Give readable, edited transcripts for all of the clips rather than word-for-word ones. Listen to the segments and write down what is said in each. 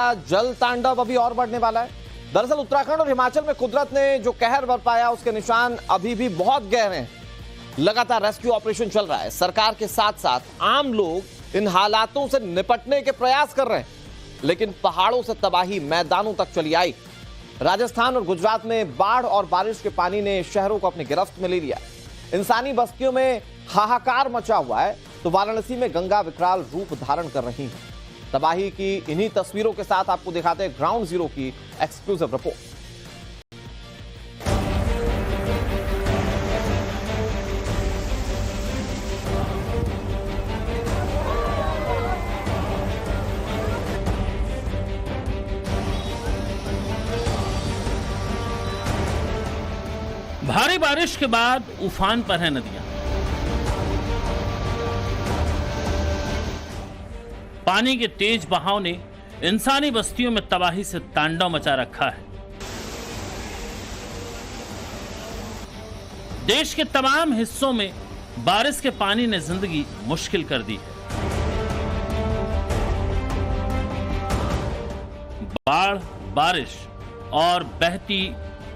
जल तांडव अभी और बढ़ने वाला है। दरअसल उत्तराखंड और हिमाचल में कुदरत ने जो कहर बरपाया उसके निशान अभी भी बहुत गहरे हैं। लगातार रेस्क्यू ऑपरेशन चल रहा है। सरकार के साथ साथ आम लोग इन हालातों से निपटने के प्रयास कर रहे हैं, लेकिन पहाड़ों से तबाही मैदानों तक चली आई। राजस्थान और गुजरात में बाढ़ और बारिश के पानी ने शहरों को अपनी गिरफ्त में ले लिया। इंसानी बस्तियों में हाहाकार मचा हुआ है, तो वाराणसी में गंगा विकराल रूप धारण कर रही है। तबाही की इन्हीं तस्वीरों के साथ आपको दिखाते हैं ग्राउंड जीरो की एक्सक्लूसिव रिपोर्ट। भारी बारिश के बाद उफान पर है नदियां। पानी के तेज बहाव ने इंसानी बस्तियों में तबाही से तांडव मचा रखा है। देश के तमाम हिस्सों में बारिश के पानी ने जिंदगी मुश्किल कर दी है। बाढ़, बारिश और बहती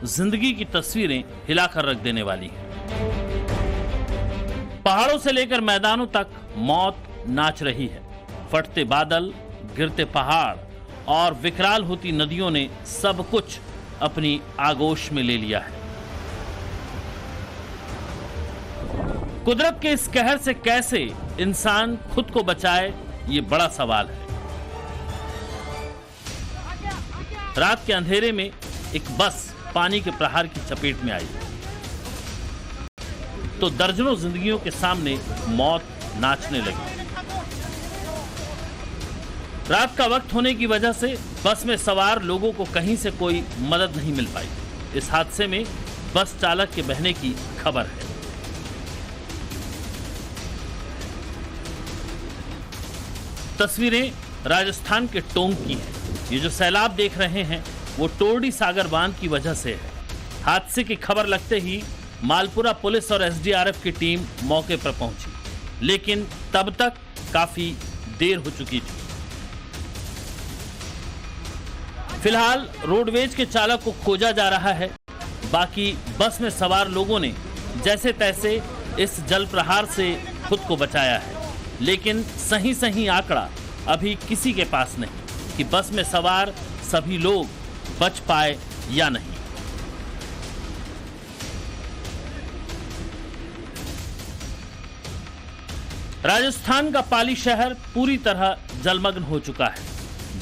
जिंदगी की तस्वीरें हिलाकर रख देने वाली हैं। पहाड़ों से लेकर मैदानों तक मौत नाच रही है। फटते बादल, गिरते पहाड़ और विकराल होती नदियों ने सब कुछ अपनी आगोश में ले लिया है। कुदरत के इस कहर से कैसे इंसान खुद को बचाए, ये बड़ा सवाल है। रात के अंधेरे में एक बस पानी के प्रहार की चपेट में आई तो दर्जनों जिंदगियों के सामने मौत नाचने लगी। रात का वक्त होने की वजह से बस में सवार लोगों को कहीं से कोई मदद नहीं मिल पाई। इस हादसे में बस चालक के बहने की खबर है। तस्वीरें राजस्थान के टोंक की हैं। ये जो सैलाब देख रहे हैं वो टोरडी सागर बांध की वजह से है। हादसे की खबर लगते ही मालपुरा पुलिस और एसडीआरएफ की टीम मौके पर पहुंची, लेकिन तब तक काफी देर हो चुकी थी। फिलहाल रोडवेज के चालक को खोजा जा रहा है। बाकी बस में सवार लोगों ने जैसे तैसे इस जल प्रहार से खुद को बचाया है, लेकिन सही आंकड़ा अभी किसी के पास नहीं कि बस में सवार सभी लोग बच पाए या नहीं। राजस्थान का पाली शहर पूरी तरह जलमग्न हो चुका है।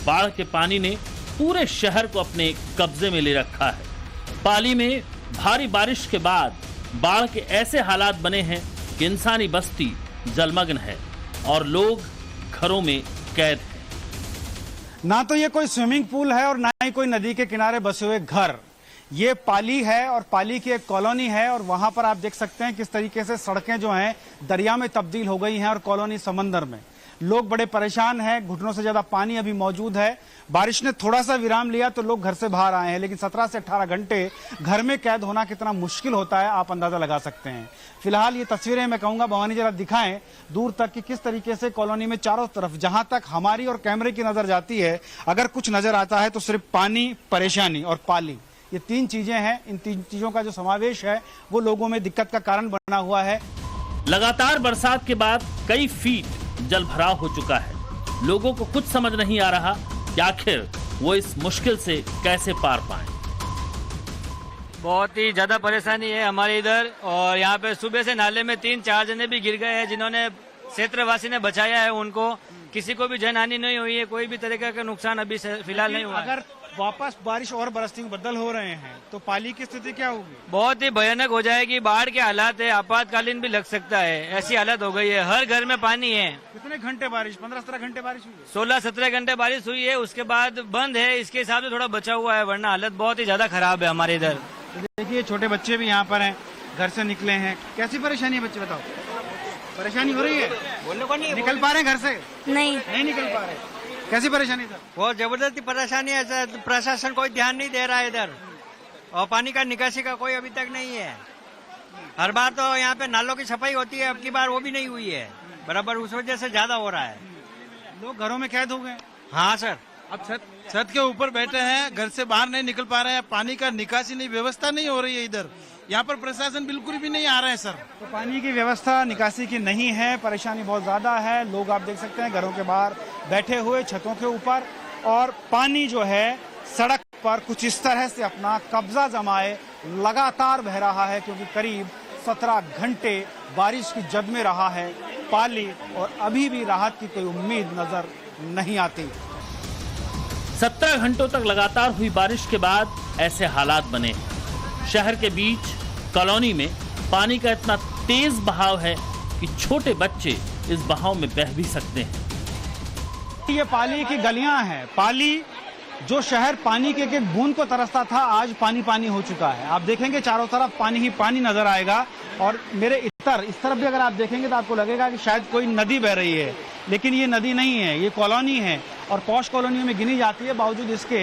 बाढ़ के पानी ने पूरे शहर को अपने कब्जे में ले रखा है। पाली में भारी बारिश के बाद बाढ़ के ऐसे हालात बने हैं कि इंसानी बस्ती जलमग्न है और लोग घरों में कैद हैं। ना तो ये कोई स्विमिंग पूल है और ना ही कोई नदी के किनारे बसे हुए घर। ये पाली है और पाली की एक कॉलोनी है और वहां पर आप देख सकते हैं किस तरीके से सड़कें जो हैं दरिया में तब्दील हो गई हैं और कॉलोनी समंदर में। लोग बड़े परेशान हैं, घुटनों से ज्यादा पानी अभी मौजूद है। बारिश ने थोड़ा सा विराम लिया तो लोग घर से बाहर आए हैं, लेकिन 17 से 18 घंटे घर में कैद होना कितना मुश्किल होता है आप अंदाजा लगा सकते हैं। फिलहाल ये तस्वीरें मैं कहूंगा भवानी जरा दिखाएं दूर तक कि किस तरीके से कॉलोनी में चारों तरफ जहां तक हमारी और कैमरे की नजर जाती है, अगर कुछ नजर आता है तो सिर्फ पानी, परेशानी और पाली, ये तीन चीजें हैं। इन तीन चीजों का जो समावेश है वो लोगों में दिक्कत का कारण बना हुआ है। लगातार बरसात के बाद कई फीट जल भराव हो चुका है। लोगों को कुछ समझ नहीं आ रहा कि आखिर वो इस मुश्किल से कैसे पार पाएं। बहुत ही ज्यादा परेशानी है हमारे इधर, और यहाँ पे सुबह से नाले में 3-4 जने भी गिर गए हैं, जिन्होंने क्षेत्रवासी ने बचाया है उनको। किसी को भी जनहानि नहीं हुई है, कोई भी तरीके का नुकसान अभी फिलहाल नहीं हुआ। अगर वापस बारिश और बरसती बदल हो रहे हैं तो पाली की स्थिति क्या होगी? बहुत ही भयानक हो जाएगी। बाढ़ के हालात है, आपातकालीन भी लग सकता है, ऐसी हालत हो गई है। हर घर में पानी है। कितने घंटे बारिश? 15-17 घंटे बारिश हुई? 16-17 घंटे बारिश हुई है, उसके बाद बंद है। इसके हिसाब से थोड़ा बचा हुआ है, वरना हालत बहुत ही ज्यादा खराब है हमारे इधर। देखिए छोटे बच्चे भी यहाँ पर हैं, घर से निकले हैं। कैसी परेशानी है बच्चे, बताओ? परेशानी हो रही है? बोलने को नहीं निकल पा रहे हैं घर से? नहीं निकल पा रहे। कैसी परेशानी था? बहुत जबरदस्ती परेशानी है। प्रशासन कोई ध्यान नहीं दे रहा है इधर, और पानी का निकासी का कोई अभी तक नहीं है। हर बार तो यहाँ पे नालों की सफाई होती है, अब की बार वो भी नहीं हुई है बराबर, उस वजह से ज्यादा हो रहा है। लोग घरों में कैद हो गए। हाँ सर, अब छत के ऊपर बैठे हैं, घर से बाहर नहीं निकल पा रहे हैं, पानी का निकासी नहीं, व्यवस्था नहीं हो रही है इधर। यहाँ पर प्रशासन बिल्कुल भी नहीं आ रहा है सर। तो पानी की व्यवस्था निकासी की नहीं है, परेशानी बहुत ज़्यादा है। लोग आप देख सकते हैं घरों के बाहर बैठे हुए, छतों के ऊपर, और पानी जो है सड़क पर कुछ इस तरह से अपना कब्जा जमाए लगातार बह रहा है, क्योंकि करीब 17 घंटे बारिश की जद में रहा है पाली, और अभी भी राहत की कोई उम्मीद नजर नहीं आती। 17 घंटों तक लगातार हुई बारिश के बाद ऐसे हालात बने। शहर के बीच कॉलोनी में पानी का इतना तेज बहाव है कि छोटे बच्चे इस बहाव में बह भी सकते हैं। ये पाली की गलियां हैं। पाली जो शहर पानी के एक बूंद को तरसता था, आज पानी पानी हो चुका है। आप देखेंगे चारों तरफ पानी ही पानी नजर आएगा, और मेरे इस तरफ भी अगर आप देखेंगे तो आपको लगेगा कि शायद कोई नदी बह रही है, लेकिन ये नदी नहीं है, ये कॉलोनी है, और पॉश कॉलोनियों में गिनी जाती है। बावजूद इसके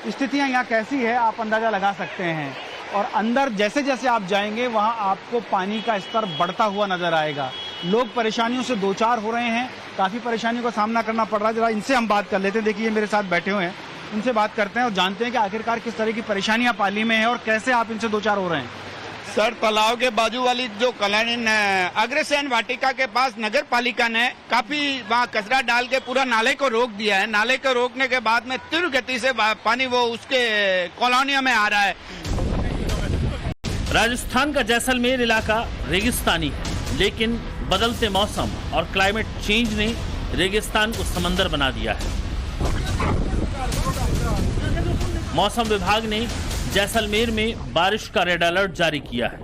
स्थितियां यहाँ कैसी है आप अंदाजा लगा सकते हैं। और अंदर जैसे जैसे आप जाएंगे वहां आपको पानी का स्तर बढ़ता हुआ नजर आएगा। लोग परेशानियों से दो चार हो रहे हैं, काफी परेशानियों का सामना करना पड़ रहा है। जरा इनसे हम बात कर लेते हैं। देखिए मेरे साथ बैठे हुए हैं, उनसे बात करते हैं और जानते हैं कि आखिरकार किस तरह की परेशानियां पाली में है और कैसे आप इनसे दो चार हो रहे हैं। सर, तालाब के बाजू वाली जो कॉलोनी अग्रसेन वाटिका के पास नगर पालिका ने काफी वहाँ कचरा डाल के पूरा नाले को रोक दिया है। नाले को रोकने के बाद में तीव्र गति से पानी वो उसके कॉलोनियों में आ रहा है। राजस्थान का जैसलमेर इलाका रेगिस्तानी है, लेकिन बदलते मौसम और क्लाइमेट चेंज ने रेगिस्तान को समंदर बना दिया है। मौसम विभाग ने जैसलमेर में बारिश का रेड अलर्ट जारी किया है।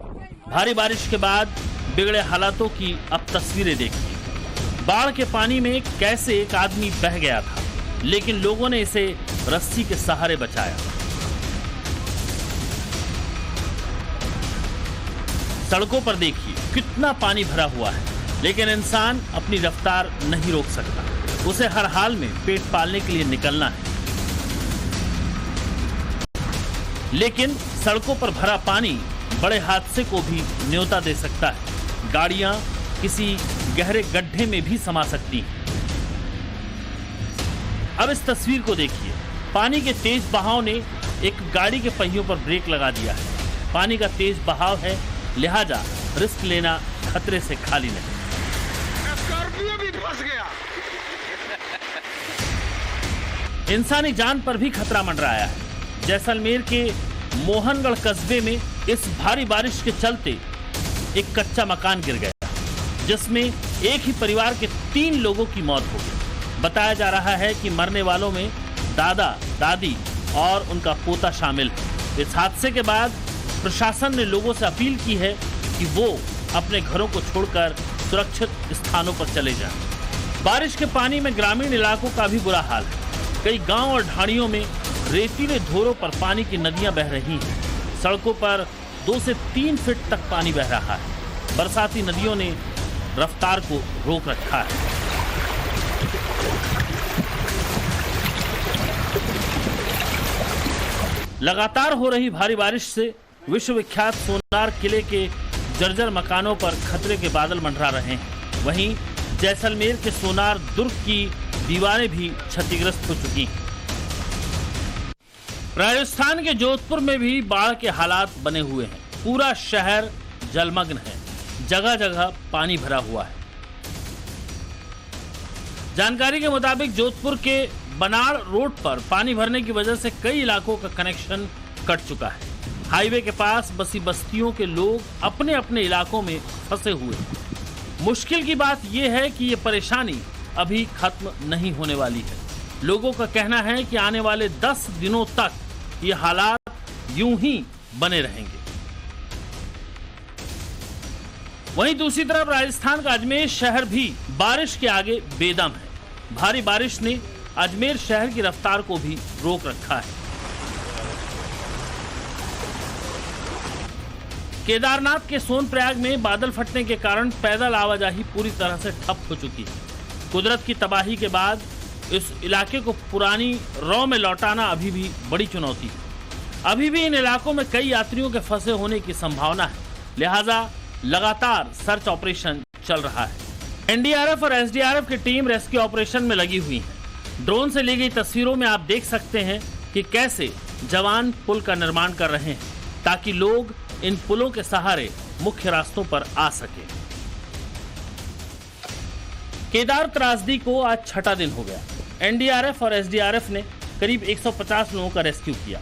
भारी बारिश के बाद बिगड़े हालातों की अब तस्वीरें देखिए। बाढ़ के पानी में कैसे एक आदमी बह गया था, लेकिन लोगों ने इसे रस्सी के सहारे बचाया। सड़कों पर देखिए कितना पानी भरा हुआ है, लेकिन इंसान अपनी रफ्तार नहीं रोक सकता। उसे हर हाल में पेट पालने के लिए निकलना है। लेकिन सड़कों पर भरा पानी बड़े हादसे को भी न्योता दे सकता है। गाड़ियां किसी गहरे गड्ढे में भी समा सकती हैं। अब इस तस्वीर को देखिए। पानी के तेज बहाव ने एक गाड़ी के पहियों पर ब्रेक लगा दिया है। पानी का तेज बहाव है, लिहाजा रिस्क लेना खतरे से खाली नहीं। स्कॉर्पियो भी फंस गया। इंसानी जान पर भी खतरा मंडराया है। जैसलमेर के मोहनगढ़ कस्बे में इस भारी बारिश के चलते एक कच्चा मकान गिर गया, जिसमें एक ही परिवार के 3 लोगों की मौत हो गई। बताया जा रहा है कि मरने वालों में दादा, दादी और उनका पोता शामिल है। इस हादसे के बाद प्रशासन ने लोगों से अपील की है कि वो अपने घरों को छोड़कर सुरक्षित स्थानों पर चले जाएं। बारिश के पानी में ग्रामीण इलाकों का भी बुरा हाल है। कई गांव और ढाणियों में रेतीले धोरों पर पानी की नदियां बह रही हैं। सड़कों पर 2 से 3 फीट तक पानी बह रहा है। बरसाती नदियों ने रफ्तार को रोक रखा है। लगातार हो रही भारी बारिश से विश्वविख्यात सोनार किले के जर्जर मकानों पर खतरे के बादल मंडरा रहे हैं। वहीं जैसलमेर के सोनार दुर्ग की दीवारें भी क्षतिग्रस्त हो चुकी हैं। राजस्थान के जोधपुर में भी बाढ़ के हालात बने हुए हैं। पूरा शहर जलमग्न है, जगह जगह पानी भरा हुआ है। जानकारी के मुताबिक जोधपुर के बनाड़ रोड पर पानी भरने की वजह से कई इलाकों का कनेक्शन कट चुका है। हाईवे के पास बसी बस्तियों के लोग अपने अपने इलाकों में फंसे हुए हैं। मुश्किल की बात यह है कि ये परेशानी अभी खत्म नहीं होने वाली है। लोगों का कहना है कि आने वाले 10 दिनों तक ये हालात यूं ही बने रहेंगे। वहीं दूसरी तरफ राजस्थान का अजमेर शहर भी बारिश के आगे बेदम है। भारी बारिश ने अजमेर शहर की रफ्तार को भी रोक रखा है। केदारनाथ के सोनप्रयाग में बादल फटने के कारण पैदल आवाजाही पूरी तरह से ठप हो चुकी है। कुदरत की तबाही के बाद इस इलाके को पुरानी रौ में लौटाना अभी भी बड़ी चुनौती है। अभी भी इन इलाकों में कई यात्रियों के फंसे होने की संभावना है, लिहाजा लगातार सर्च ऑपरेशन चल रहा है। एनडीआरएफ और एसडीआरएफ की टीम रेस्क्यू ऑपरेशन में लगी हुई है। ड्रोन से ली गई तस्वीरों में आप देख सकते हैं कि कैसे जवान पुल का निर्माण कर रहे हैं ताकि लोग इन पुलों के सहारे मुख्य रास्तों पर आ सके। केदार त्रासदी को आज छठा दिन हो गया। एनडीआरएफ और एसडीआरएफ ने करीब 150 लोगों का रेस्क्यू किया।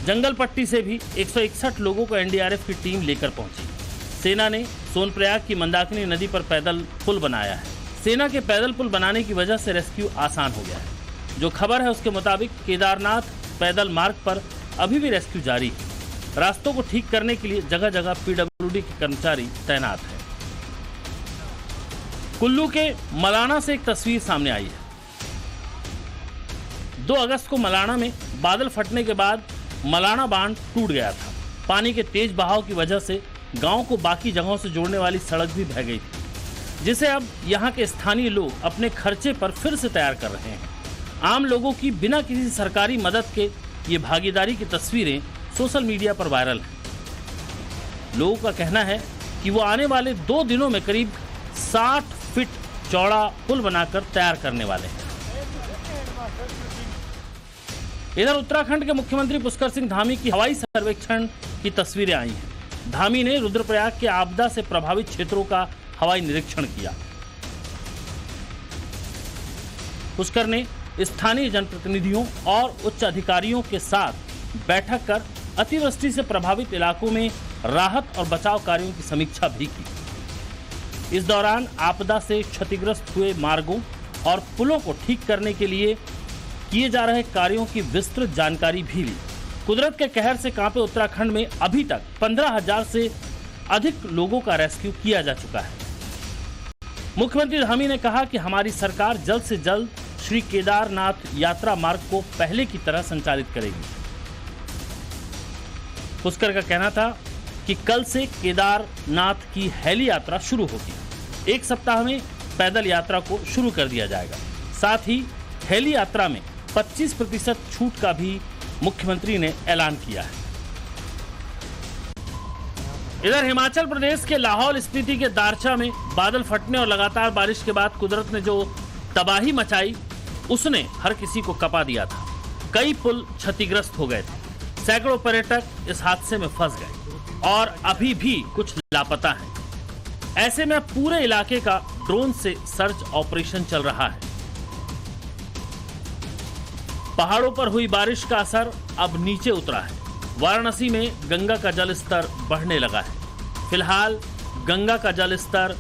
जंगल पट्टी से भी 161 लोगों को एनडीआरएफ की टीम लेकर पहुंची। सेना ने सोनप्रयाग की मंदाकिनी नदी पर पैदल पुल बनाया है। सेना के पैदल पुल बनाने की वजह से रेस्क्यू आसान हो गया है। जो खबर है उसके मुताबिक केदारनाथ पैदल मार्ग पर अभी भी रेस्क्यू जारी है। रास्तों को ठीक करने के लिए जगह जगह पीडब्ल्यूडी के कर्मचारी तैनात हैं। कुल्लू के मलाना से एक तस्वीर सामने आई है। 2 अगस्त को मलाना में बादल फटने के बाद मलाना बांध टूट गया था। पानी के तेज बहाव की वजह से गांव को बाकी जगहों से जोड़ने वाली सड़क भी बह गई थी, जिसे अब यहां के स्थानीय लोग अपने खर्चे पर फिर से तैयार कर रहे हैं। आम लोगों की बिना किसी सरकारी मदद के ये भागीदारी की तस्वीरें सोशल मीडिया पर वायरल हैं। लोगों का कहना है कि वो आने वाले 2 दिनों में करीब 60 फीट चौड़ा पुल बनाकर तैयार करने वाले हैं। इधर उत्तराखंड के मुख्यमंत्री पुष्कर सिंह धामी की हवाई सर्वेक्षण की तस्वीरें आई हैं। धामी ने रुद्रप्रयाग के आपदा से प्रभावित क्षेत्रों का हवाई निरीक्षण किया। पुष्कर ने स्थानीय जनप्रतिनिधियों और उच्च अधिकारियों के साथ बैठक कर अतिवृष्टि से प्रभावित इलाकों में राहत और बचाव कार्यों की समीक्षा भी की। इस दौरान आपदा से क्षतिग्रस्त हुए मार्गों और पुलों को ठीक करने के लिए किए जा रहे कार्यों की विस्तृत जानकारी भी ली। कुदरत के कहर से कांपे उत्तराखंड में अभी तक 15,000 से अधिक लोगों का रेस्क्यू किया जा चुका है। मुख्यमंत्री धामी ने कहा कि हमारी सरकार जल्द से जल्द श्री केदारनाथ यात्रा मार्ग को पहले की तरह संचालित करेगी। पुष्कर का कहना था कि कल से केदारनाथ की हेली यात्रा शुरू होगी। 1 सप्ताह में पैदल यात्रा को शुरू कर दिया जाएगा। साथ ही हेली यात्रा में 25% छूट का भी मुख्यमंत्री ने ऐलान किया है। इधर हिमाचल प्रदेश के लाहौल स्पीति के दारचा में बादल फटने और लगातार बारिश के बाद कुदरत ने जो तबाही मचाई उसने हर किसी को कपा दिया था। कई पुल क्षतिग्रस्त हो गए थे। सैकड़ों पर्यटक इस हादसे में फंस गए और अभी भी कुछ लापता हैं। ऐसे में पूरे इलाके का ड्रोन से सर्च ऑपरेशन चल रहा है। पहाड़ों पर हुई बारिश का असर अब नीचे उतरा है। वाराणसी में गंगा का जल स्तर बढ़ने लगा है। फिलहाल गंगा का जल स्तर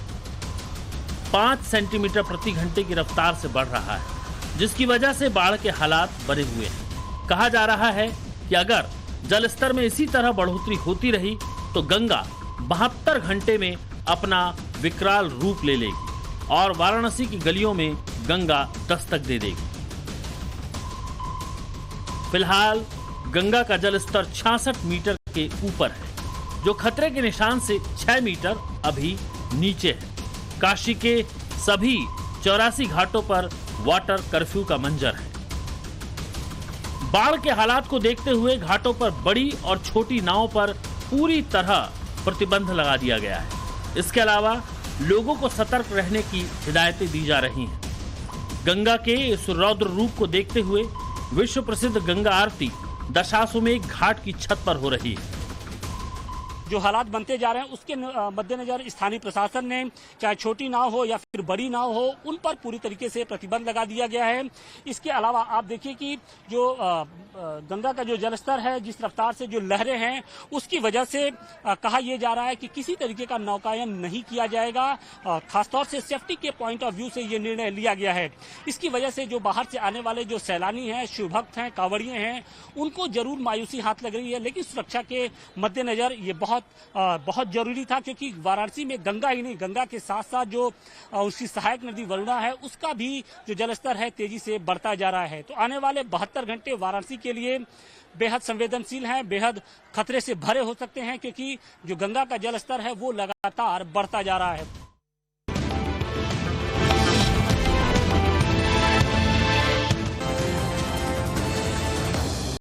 5 सेंटीमीटर प्रति घंटे की रफ्तार से बढ़ रहा है, जिसकी वजह से बाढ़ के हालात बने हुए हैं। कहा जा रहा है कि अगर जल स्तर में इसी तरह बढ़ोतरी होती रही तो गंगा 72 घंटे में अपना विकराल रूप ले लेगी और वाराणसी की गलियों में गंगा दस्तक दे देगी। फिलहाल गंगा का जल स्तर 66 मीटर के ऊपर है, जो खतरे के निशान से 6 मीटर अभी नीचे है। काशी के सभी 84 घाटों पर वाटर कर्फ्यू का मंजर है। बाढ़ के हालात को देखते हुए घाटों पर बड़ी और छोटी नावों पर पूरी तरह प्रतिबंध लगा दिया गया है। इसके अलावा लोगों को सतर्क रहने की हिदायतें दी जा रही हैं। गंगा के इस रौद्र रूप को देखते हुए विश्व प्रसिद्ध गंगा आरती दशाश्वमेध घाट की छत पर हो रही है। जो हालात बनते जा रहे हैं उसके मद्देनजर स्थानीय प्रशासन ने चाहे छोटी नाव हो या फिर बड़ी नाव हो उन पर पूरी तरीके से प्रतिबंध लगा दिया गया है। इसके अलावा आप देखिए कि जो गंगा का जो जलस्तर है, जिस रफ्तार से जो लहरें हैं, उसकी वजह से कहा यह जा रहा है कि किसी तरीके का नौकायन नहीं किया जाएगा। खासतौर से सेफ्टी के पॉइंट ऑफ व्यू से ये निर्णय लिया गया है। इसकी वजह से जो बाहर से आने वाले जो सैलानी हैं, शिवभक्त हैं, कांवड़िए हैं, उनको जरूर मायूसी हाथ लग रही है, लेकिन सुरक्षा के मद्देनजर ये बहुत जरूरी था, क्योंकि वाराणसी में गंगा ही नहीं, गंगा के साथ साथ जो उसकी सहायक नदी वरुणा है उसका भी जो जलस्तर है तेजी से बढ़ता जा रहा है। तो आने वाले 72 घंटे वाराणसी के लिए बेहद संवेदनशील हैं, बेहद खतरे से भरे हो सकते हैं, क्योंकि जो गंगा का जलस्तर है वो लगातार बढ़ता जा रहा है।